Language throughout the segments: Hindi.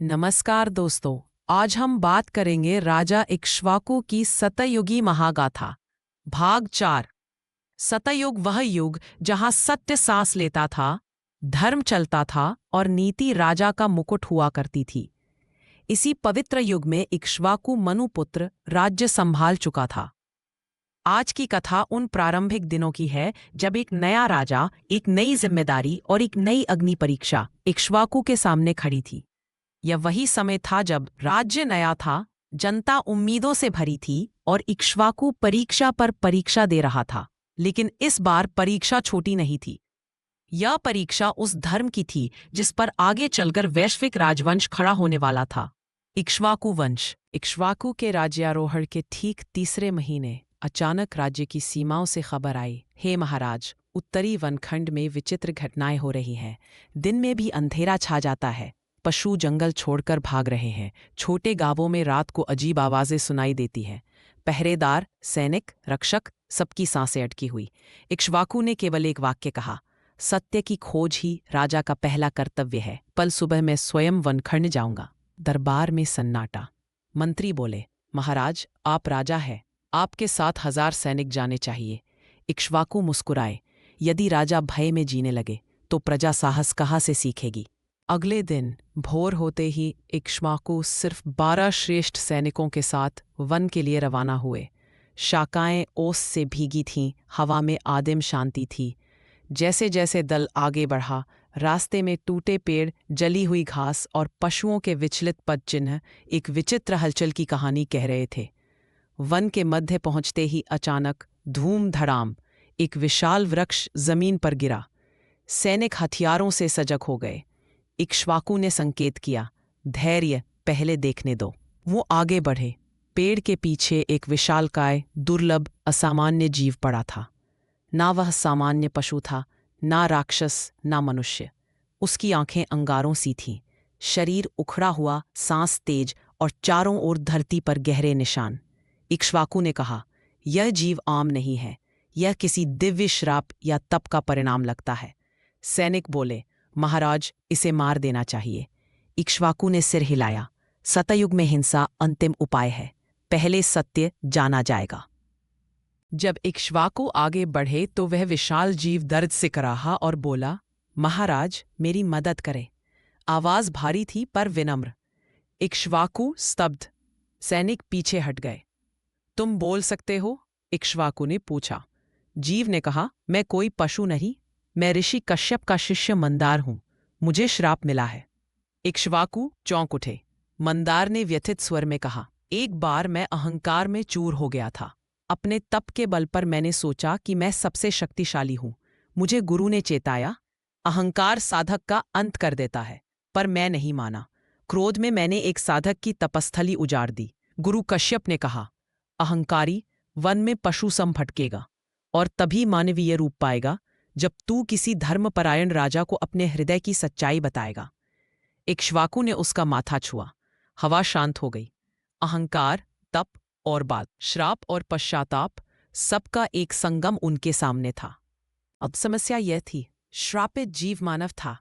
नमस्कार दोस्तों। आज हम बात करेंगे राजा इक्ष्वाकु की सतयुगी महागाथा। भाग 4। सतयुग वह युग जहां सत्य सांस लेता था, धर्म चलता था और नीति राजा का मुकुट हुआ करती थी। इसी पवित्र युग में इक्ष्वाकु मनुपुत्र राज्य संभाल चुका था। आज की कथा उन प्रारंभिक दिनों की है जब एक नया राजा, एक नई जिम्मेदारी और एक नई अग्नि परीक्षा इक्ष्वाकु के सामने खड़ी थी। यह वही समय था जब राज्य नया था, जनता उम्मीदों से भरी थी और इक्ष्वाकु परीक्षा पर परीक्षा दे रहा था। लेकिन इस बार परीक्षा छोटी नहीं थी। यह परीक्षा उस धर्म की थी जिस पर आगे चलकर वैश्विक राजवंश खड़ा होने वाला था, इक्ष्वाकु वंश। इक्ष्वाकु के राज्यारोहण के ठीक तीसरे महीने अचानक राज्य की सीमाओं से खबर आई, हे महाराज, उत्तरी वनखंड में विचित्र घटनाएं हो रही हैं। दिन में भी अंधेरा छा जाता है, पशु जंगल छोड़कर भाग रहे हैं, छोटे गांवों में रात को अजीब आवाजें सुनाई देती हैं। पहरेदार, सैनिक, रक्षक, सबकी सांसें अटकी हुई। इक्ष्वाकु ने केवल एक वाक्य कहा, सत्य की खोज ही राजा का पहला कर्तव्य है। कल सुबह मैं स्वयं वनखंड जाऊंगा। दरबार में सन्नाटा। मंत्री बोले, महाराज, आप राजा हैं, आपके 7,000 सैनिक जाने चाहिए। इक्ष्वाकु मुस्कुराए, यदि राजा भय में जीने लगे तो प्रजा साहस कहाँ से सीखेगी। अगले दिन भोर होते ही इक्ष्वाकु सिर्फ 12 श्रेष्ठ सैनिकों के साथ वन के लिए रवाना हुए। शाखाएं ओस से भीगी थीं, हवा में आदिम शांति थी। जैसे जैसे दल आगे बढ़ा, रास्ते में टूटे पेड़, जली हुई घास और पशुओं के विचलित पद चिन्ह एक विचित्र हलचल की कहानी कह रहे थे। वन के मध्य पहुंचते ही अचानक धूम धड़ाम एक विशाल वृक्ष जमीन पर गिरा। सैनिक हथियारों से सजग हो गए। इक्ष्वाकु ने संकेत किया, धैर्य, पहले देखने दो। वो आगे बढ़े। पेड़ के पीछे एक विशालकाय, दुर्लभ, असामान्य जीव पड़ा था। ना वह सामान्य पशु था, ना राक्षस, ना मनुष्य। उसकी आंखें अंगारों सी थीं, शरीर उखड़ा हुआ, सांस तेज और चारों ओर धरती पर गहरे निशान। इक्ष्वाकु ने कहा, यह जीव आम नहीं है, यह किसी दिव्य श्राप या तप का परिणाम लगता है। सैनिक बोले, महाराज, इसे मार देना चाहिए। इक्ष्वाकु ने सिर हिलाया, सतयुग में हिंसा अंतिम उपाय है, पहले सत्य जाना जाएगा। जब इक्ष्वाकु आगे बढ़े तो वह विशाल जीव दर्द से कराहा और बोला, महाराज, मेरी मदद करें। आवाज भारी थी पर विनम्र। इक्ष्वाकु स्तब्ध। सैनिक पीछे हट गए। तुम बोल सकते हो? इक्ष्वाकु ने पूछा। जीव ने कहा, मैं कोई पशु नहीं, मैं ऋषि कश्यप का शिष्य मंदार हूं, मुझे श्राप मिला है। इक्ष्वाकु चौंक उठे। मंदार ने व्यथित स्वर में कहा, एक बार मैं अहंकार में चूर हो गया था। अपने तप के बल पर मैंने सोचा कि मैं सबसे शक्तिशाली हूं। मुझे गुरु ने चेताया, अहंकार साधक का अंत कर देता है, पर मैं नहीं माना। क्रोध में मैंने एक साधक की तपस्थली उजाड़ दी। गुरु कश्यप ने कहा, अहंकारी वन में पशु सम भटकेगा और तभी मानवीय रूप पाएगा जब तू किसी धर्मपरायण राजा को अपने हृदय की सच्चाई बताएगा। इक्ष्वाकु ने उसका माथा छुआ। हवा शांत हो गई। अहंकार, तप और बात, श्राप और पश्चाताप, सबका एक संगम उनके सामने था। अब समस्या यह थी, श्रापित जीव मानव था,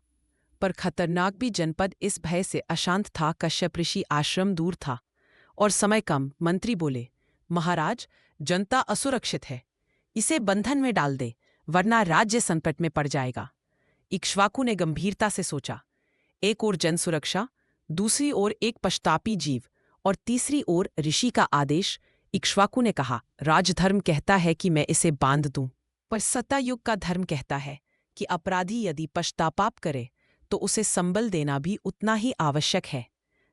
पर खतरनाक भी। जनपद इस भय से अशांत था। कश्यप ऋषि आश्रम दूर था और समय कम। मंत्री बोले, महाराज, जनता असुरक्षित है, इसे बंधन में डाल दे, वरना राज्य संकट में पड़ जाएगा। इक्ष्वाकु ने गंभीरता से सोचा, एक ओर जन सुरक्षा, दूसरी ओर एक पश्चातापी जीव और तीसरी ओर ऋषि का आदेश। इक्ष्वाकु ने कहा, राजधर्म कहता है कि मैं इसे बांध दूं, पर सत्तायुग का धर्म कहता है कि अपराधी यदि पश्चाताप करे तो उसे संबल देना भी उतना ही आवश्यक है।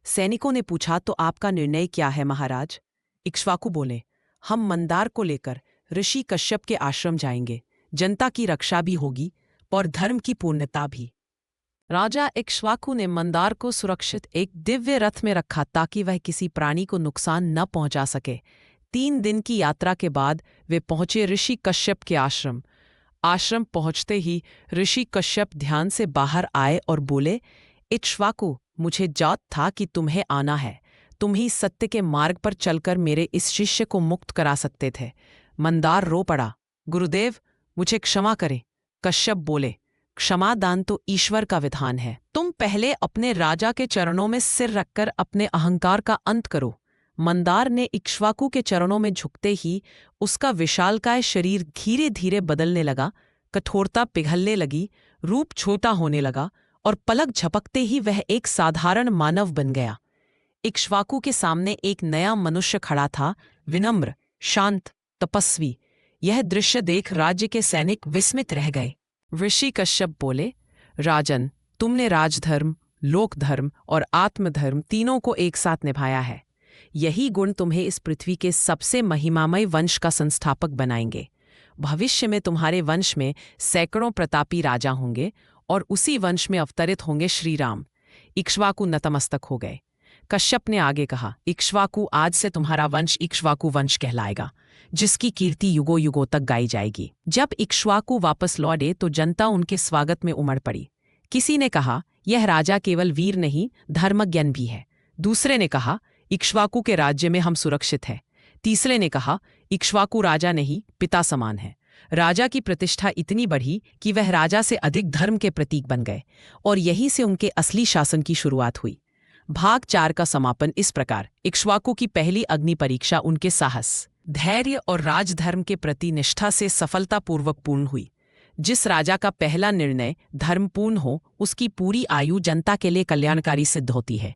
सैनिकों ने पूछा, तो आपका निर्णय क्या है महाराज? इक्ष्वाकु बोले, हम मंदार को लेकर ऋषि कश्यप के आश्रम जाएंगे। जनता की रक्षा भी होगी और धर्म की पूर्णता भी। राजा इक्ष्वाकु ने मंदार को सुरक्षित एक दिव्य रथ में रखा ताकि वह किसी प्राणी को नुकसान न पहुंचा सके। 3 दिन की यात्रा के बाद वे पहुंचे ऋषि कश्यप के आश्रम। आश्रम पहुंचते ही ऋषि कश्यप ध्यान से बाहर आए और बोले, इक्ष्वाकु, मुझे जात था कि तुम्हें आना है। तुम ही सत्य के मार्ग पर चलकर मेरे इस शिष्य को मुक्त करा सकते थे। मंदार रो पड़ा, गुरुदेव, मुझे क्षमा करें। कश्यप बोले, क्षमादान तो ईश्वर का विधान है। तुम पहले अपने राजा के चरणों में सिर रखकर अपने अहंकार का अंत करो। मंदार ने इक्ष्वाकु के चरणों में झुकते ही उसका विशालकाय शरीर धीरे धीरे बदलने लगा, कठोरता पिघलने लगी, रूप छोटा होने लगा और पलक झपकते ही वह एक साधारण मानव बन गया। इक्ष्वाकु के सामने एक नया मनुष्य खड़ा था, विनम्र, शांत, तपस्वी। यह दृश्य देख राज्य के सैनिक विस्मित रह गए। ऋषि कश्यप बोले, राजन, तुमने राजधर्म, लोकधर्म और आत्मधर्म तीनों को एक साथ निभाया है। यही गुण तुम्हें इस पृथ्वी के सबसे महिमामय वंश का संस्थापक बनाएंगे। भविष्य में तुम्हारे वंश में सैकड़ों प्रतापी राजा होंगे और उसी वंश में अवतरित होंगे श्री राम। इक्ष्वाकु नतमस्तक हो गए। कश्यप ने आगे कहा, इक्ष्वाकु, आज से तुम्हारा वंश इक्ष्वाकु वंश कहलाएगा, जिसकी कीर्ति युगों युगों तक गाई जाएगी। जब इक्ष्वाकु वापस लौटे तो जनता उनके स्वागत में उमड़ पड़ी। किसी ने कहा, यह राजा केवल वीर नहीं, धर्मज्ञ भी है। दूसरे ने कहा, इक्ष्वाकु के राज्य में हम सुरक्षित हैं। तीसरे ने कहा, इक्ष्वाकु राजा नहीं, पिता समान है। राजा की प्रतिष्ठा इतनी बढ़ी कि वह राजा से अधिक धर्म के प्रतीक बन गए और यहीं से उनके असली शासन की शुरुआत हुई। भाग 4 का समापन इस प्रकार। इक्ष्वाकु की पहली अग्नि परीक्षा उनके साहस, धैर्य और राजधर्म के प्रति निष्ठा से सफलतापूर्वक पूर्ण हुई। जिस राजा का पहला निर्णय धर्मपूर्ण हो, उसकी पूरी आयु जनता के लिए कल्याणकारी सिद्ध होती है।